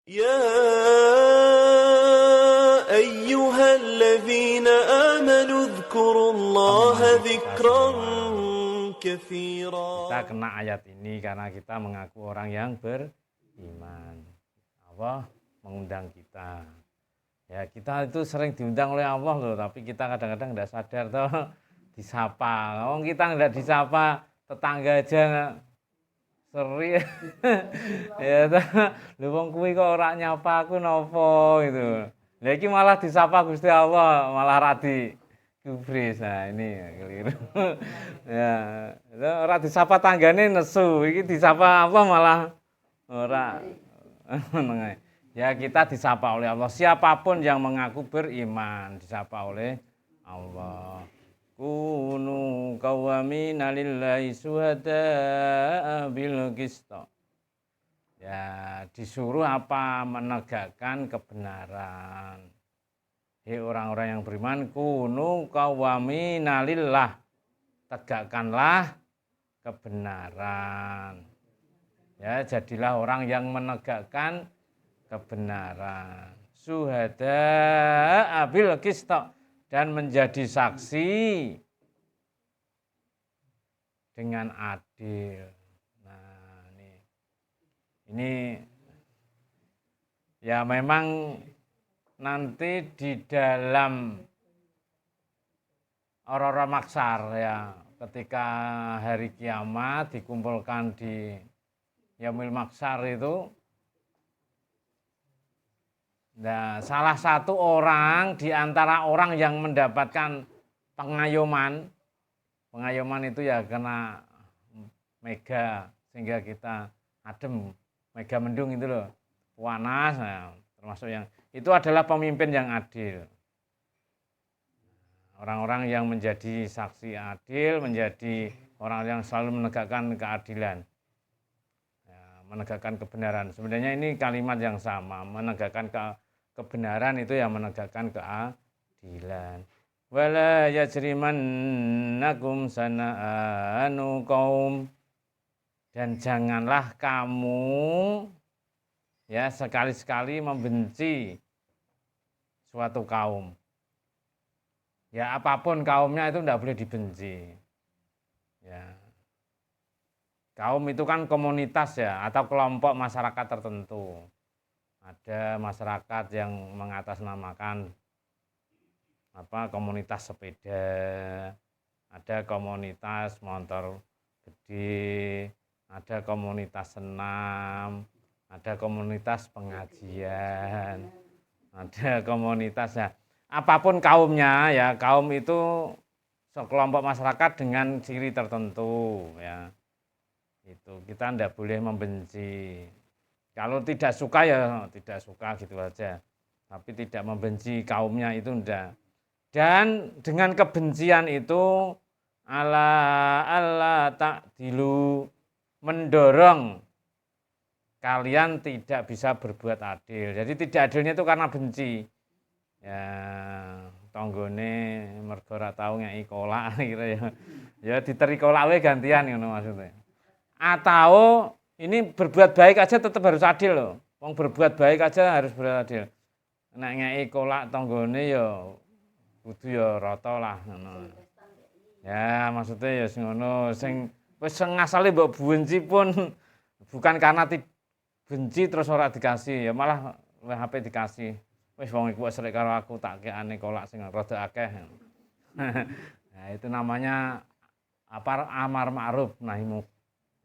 يا أيها الذين آمنوا اذكروا الله ذكرا كثيرا. Kita kena ayat ini karena kita mengaku orang yang beriman. Allah mengundang kita. Ya, kita itu sering diundang oleh Allah loh, tapi kita kadang-kadang tidak sadar toh disapa. Kalau kita tidak disapa, tetangga aja seri. Ya toh, lho wong kuwi kok ora nyapa aku nopo gitu. Lah iki malah disapa Gusti Allah, malah radi gubris. Nah, ini keliru. Ya, ora disapa tanggane nesu, iki disapa Allah malah ora. Ya, kita disapa oleh Allah. Siapapun yang mengaku beriman disapa oleh Allah. Kunu qawwamina lillahi syuhada'a bil qist. Ya, disuruh apa? Menegakkan kebenaran. Hei orang-orang yang beriman, kunu qawwamina lillah. Tegakkanlah kebenaran. Ya, jadilah orang yang menegakkan kebenaran. Syuhada'a bil qist. Dan menjadi saksi dengan adil. Nah, ini ya memang nanti di dalam orang-orang maksar ya, ketika hari kiamat dikumpulkan di Yaumil Maksar itu. Nah, salah satu orang di antara orang yang mendapatkan pengayoman itu ya kena mega sehingga kita adem, mega mendung itu loh, panas, nah, termasuk yang itu adalah pemimpin yang adil. Orang-orang yang menjadi saksi adil, menjadi orang yang selalu menegakkan keadilan, ya, menegakkan kebenaran. Sebenarnya ini kalimat yang sama, menegakkan kebenaran itu yang menegakkan keadilan. Wala yajrimannakum sana'anu qaum, dan janganlah kamu ya sekali-sekali membenci suatu kaum. Ya, apapun kaumnya itu tidak boleh dibenci. Ya. Kaum itu kan komunitas ya, atau kelompok masyarakat tertentu. Ada masyarakat yang mengatasnamakan komunitas sepeda, ada komunitas motor gede, ada komunitas senam, ada komunitas pengajian, ada komunitas ya. Apapun kaumnya ya, kaum itu sekelompok masyarakat dengan ciri tertentu ya. Itu kita tidak boleh membenci. Kalau tidak suka ya tidak suka gitu aja. Tapi tidak membenci kaumnya itu enggak. Dan dengan kebencian itu Allah ta'dilu, mendorong kalian tidak bisa berbuat adil. Jadi tidak adilnya itu karena benci. Ya, tonggone mergo ora tau ngeki kolak kira ya. Ya diteri kolak wae gantian ngono maksudnya. Atau ini berbuat baik aja tetap harus adil loh. Wong berbuat baik aja harus beradil. Nek ngeki kolak tanggane ya kudu ya rata lah ngono. Ya, maksudnya ya sing ngono, sing wis ngasale mbok benci pun bukan karena benci terus ora dikasih, ya malah HP dikasih. Wis wong iku wis karo aku tak kekane kolak sing rada akeh. Nah, itu namanya amar ma'ruf nahi munkar.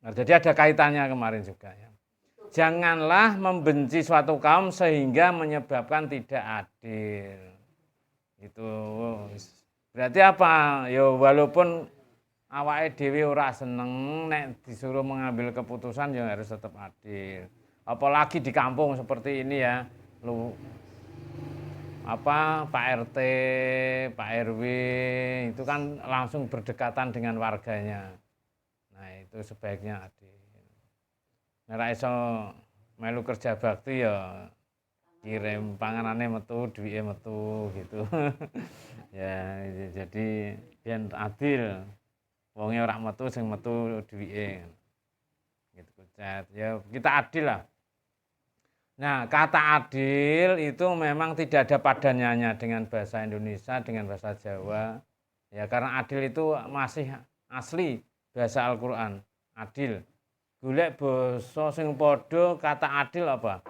Nah, jadi ada kaitannya kemarin juga ya. Janganlah membenci suatu kaum sehingga menyebabkan tidak adil. Itu berarti apa? Ya walaupun awake dhewe ora seneng nek disuruh mengambil keputusan ya harus tetap adil. Apalagi di kampung seperti ini ya. Pak RT, Pak RW itu kan langsung berdekatan dengan warganya. Nah, itu sebaiknya adil. Nek iso melu kerja bakti ya kirim panganane metu, duwike metu gitu. Ya, jadi biar adil. Wonge ora metu sing metu duwike. Gitu, Cet. Ya kita adil lah. Nah, kata adil itu memang tidak ada padanannya dengan bahasa Indonesia, dengan bahasa Jawa. Ya, karena adil itu masih asli bahasa Al-Qur'an. Adil. Golek basa sing padha kata adil apa?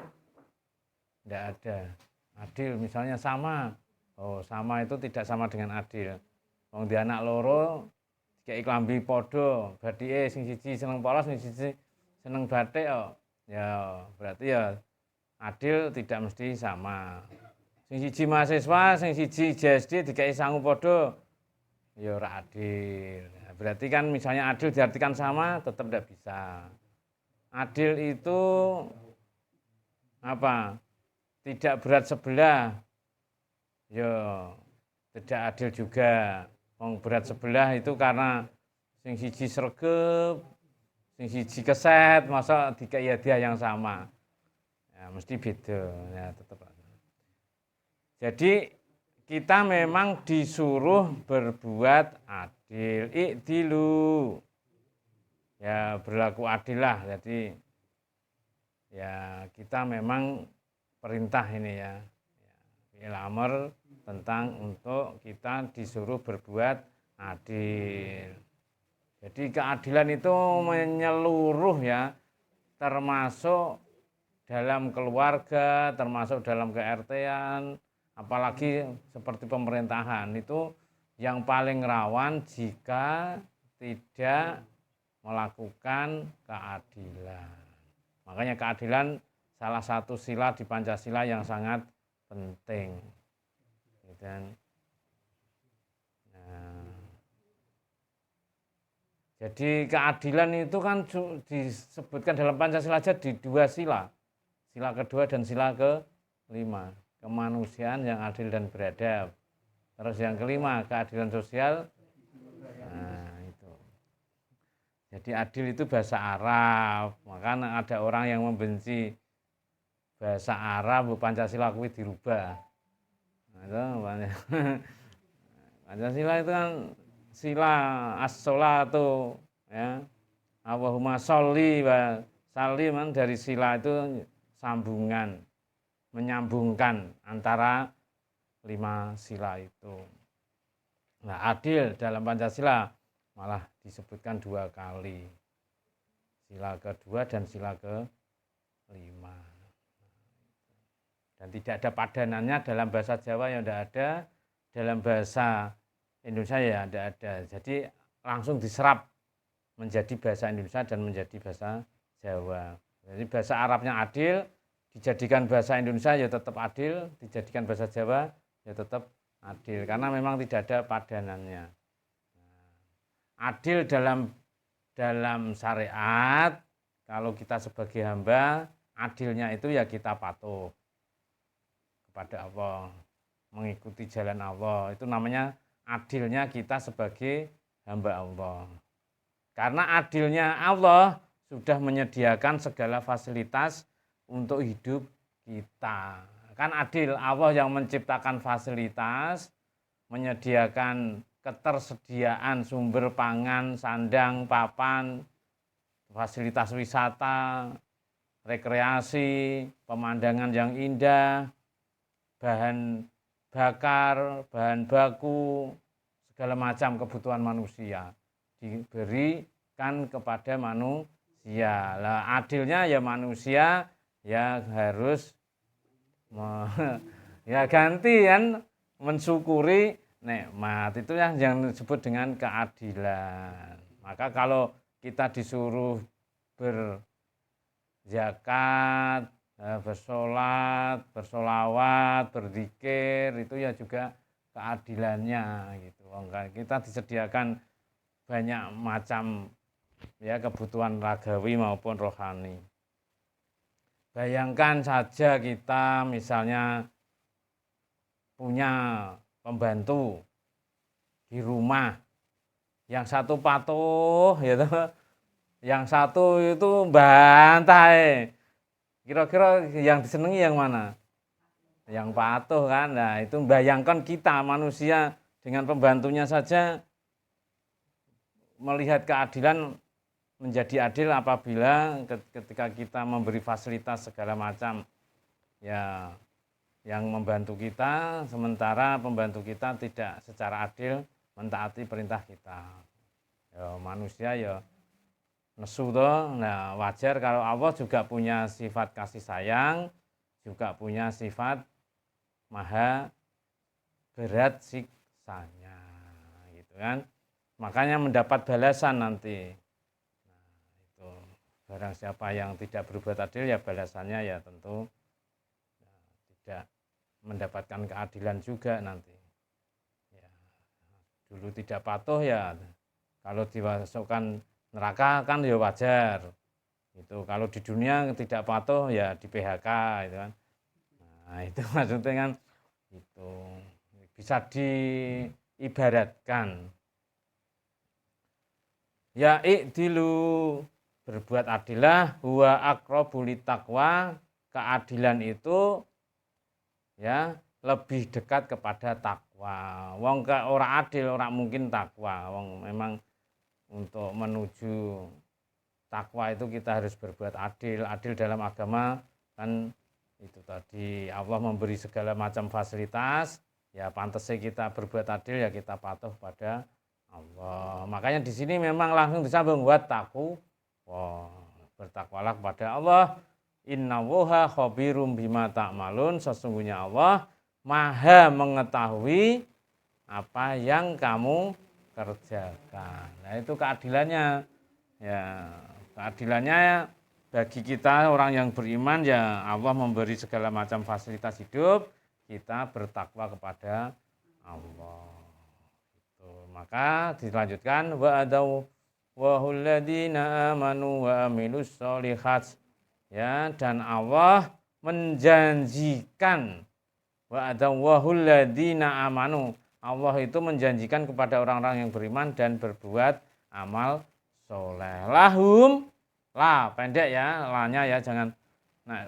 Tidak ada. Adil misalnya sama. Oh, sama itu tidak sama dengan adil. Wong di anak loro dikek klambi padha, bathike sing siji seneng polos, sing siji seneng batik kok. Ya, berarti ya adil tidak mesti sama. Sing siji mahasiswa, sing siji JSD dikek sangu padha, ya ora adil. Nah, berarti kan misalnya adil diartikan sama tetap tidak bisa. Adil itu apa? Tidak berat sebelah. Ya, tidak adil juga. Wong berat sebelah itu karena sing siji sregep, sing siji keset, masa dikei hadiah yang sama. Ya, mesti beda. Ya, tetap. Jadi kita memang disuruh berbuat adil. Ikdilu. Ya, berlaku adil lah. Jadi ya kita memang perintah ini ya. Al-amr tentang untuk kita disuruh berbuat adil. Jadi keadilan itu menyeluruh ya, termasuk dalam keluarga, termasuk dalam ke-RT-an, apalagi seperti pemerintahan itu yang paling rawan jika tidak melakukan keadilan. Makanya keadilan salah satu sila di Pancasila yang sangat penting. Dan jadi keadilan itu kan disebutkan dalam Pancasila aja di 2 sila. Sila kedua dan sila kelima. Kemanusiaan yang adil dan beradab. Terus yang kelima, keadilan sosial. Nah, itu. Jadi adil itu bahasa Arab. Maka ada orang yang membenci bahasa Arab, Pancasila kuwi dirubah. Nah, itu Pancasila itu kan sila as-sholatu ya. Allahumma sholli wa sallim dari sila itu sambungan, menyambungkan antara 5 sila itu. Nah, adil dalam Pancasila malah disebutkan 2 kali. Sila kedua dan sila kelima. Dan tidak ada padanannya dalam bahasa Jawa yang tidak ada, dalam bahasa Indonesia ya tidak ada. Jadi langsung diserap menjadi bahasa Indonesia dan menjadi bahasa Jawa. Jadi bahasa Arabnya adil, dijadikan bahasa Indonesia ya tetap adil, dijadikan bahasa Jawa ya tetap adil. Karena memang tidak ada padanannya. Adil dalam syariat, kalau kita sebagai hamba, adilnya itu ya kita patuh kepada Allah, mengikuti jalan Allah. Itu namanya adilnya kita sebagai hamba Allah. Karena adilnya Allah sudah menyediakan segala fasilitas untuk hidup kita. Kan adil, Allah yang menciptakan fasilitas, menyediakan ketersediaan sumber pangan, sandang, papan, fasilitas wisata, rekreasi, pemandangan yang indah, bahan bakar, bahan baku, segala macam kebutuhan manusia diberikan kepada manusia. Lah adilnya ya manusia ya harus ya gantian mensyukuri nikmat. Itu yang disebut dengan keadilan. Maka kalau kita disuruh berzakat, bersolat, bersolawat, berzikir, itu ya juga keadilannya gitu. Kita disediakan banyak macam ya kebutuhan ragawi maupun rohani. Bayangkan saja kita misalnya punya pembantu di rumah, yang satu patuh gitu, yang satu itu bantai. Kira-kira yang disenangi yang mana? Yang patuh kan. Nah, itu bayangkan kita manusia dengan pembantunya saja melihat keadilan menjadi adil apabila ketika kita memberi fasilitas segala macam ya yang membantu kita, sementara pembantu kita tidak secara adil mentaati perintah kita. Ya, manusia ya nesu toh. Nah, wajar kalau Allah juga punya sifat kasih sayang, juga punya sifat maha berat siksanya, gitu kan. Makanya mendapat balasan nanti. Nah, itu barang siapa yang tidak berbuat adil ya balasannya ya tentu ya, tidak mendapatkan keadilan juga nanti. Ya, dulu tidak patuh ya kalau dimasukkan neraka kan ya wajar. Itu kalau di dunia tidak patuh ya di PHK itu kan. Nah, itu maksudnya kan itu bisa diibaratkan ya i'dilu, berbuat adillah, huwa aqrabu littaqwa, keadilan itu ya lebih dekat kepada takwa. Wong ora adil ora mungkin takwa. Wong memang untuk menuju takwa itu kita harus berbuat adil. Adil dalam agama kan itu tadi Allah memberi segala macam fasilitas, ya pantasnya kita berbuat adil ya kita patuh pada Allah. Makanya di sini memang langsung disambung wattaqu, bertakwalah kepada Allah. Innallaha khabirum bima ta'malun, sesungguhnya Allah maha mengetahui apa yang kamu kerjakan. Nah, itu keadilannya. Ya, keadilannya bagi kita orang yang beriman ya Allah memberi segala macam fasilitas hidup, kita bertakwa kepada Allah. Itu. Maka dilanjutkan wa'adau wahul ladzina amanu wa amilus sholihat. Ya, dan Allah menjanjikan wa'adau wahul ladzina amanu. Allah itu menjanjikan kepada orang-orang yang beriman dan berbuat amal soleh. Lahum, la pendek ya, lanya ya jangan nah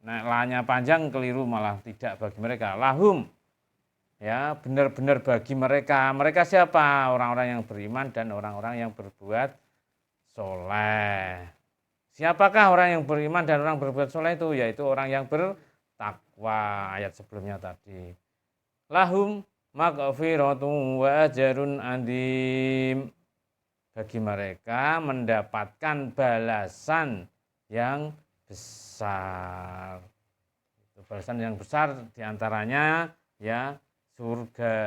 lanya panjang keliru malah tidak bagi mereka. Lahum ya benar-benar bagi mereka. Mereka siapa? Orang-orang yang beriman dan orang-orang yang berbuat soleh. Siapakah orang yang beriman dan orang berbuat soleh itu? Yaitu orang yang bertakwa, ayat sebelumnya tadi. Lahum maghfiratun wa ajrun adim. Bagi mereka mendapatkan balasan yang besar. Itu balasan yang besar diantaranya ya surga.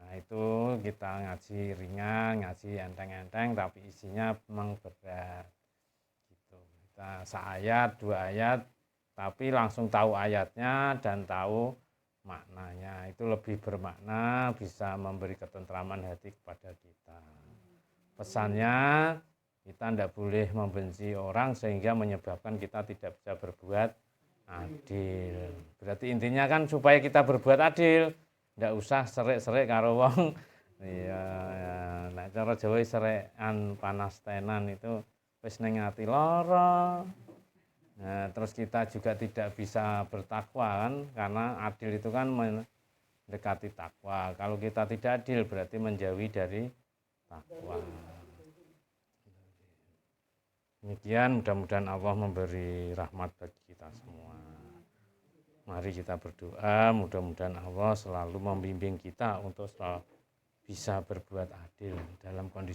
Nah itu kita ngaji ringan, ngaji enteng-enteng, tapi isinya memang berat. Gitu. Kita seayat, 2 ayat, tapi langsung tahu ayatnya dan tahu maknanya. Itu lebih bermakna, bisa memberi ketentraman hati kepada kita. Pesannya, kita tidak boleh membenci orang sehingga menyebabkan kita tidak bisa berbuat adil. Berarti intinya kan supaya kita berbuat adil, tidak usah serik-serik karo wong. Iya, ya. Nah, cara Jawa serekan panas tenan itu wis ning ati lara. Nah, terus kita juga tidak bisa bertakwa kan, karena adil itu kan mendekati takwa. Kalau kita tidak adil berarti menjauhi dari takwa. Demikian, mudah-mudahan Allah memberi rahmat bagi kita semua. Mari kita berdoa, mudah-mudahan Allah selalu membimbing kita untuk selalu bisa berbuat adil dalam kondisi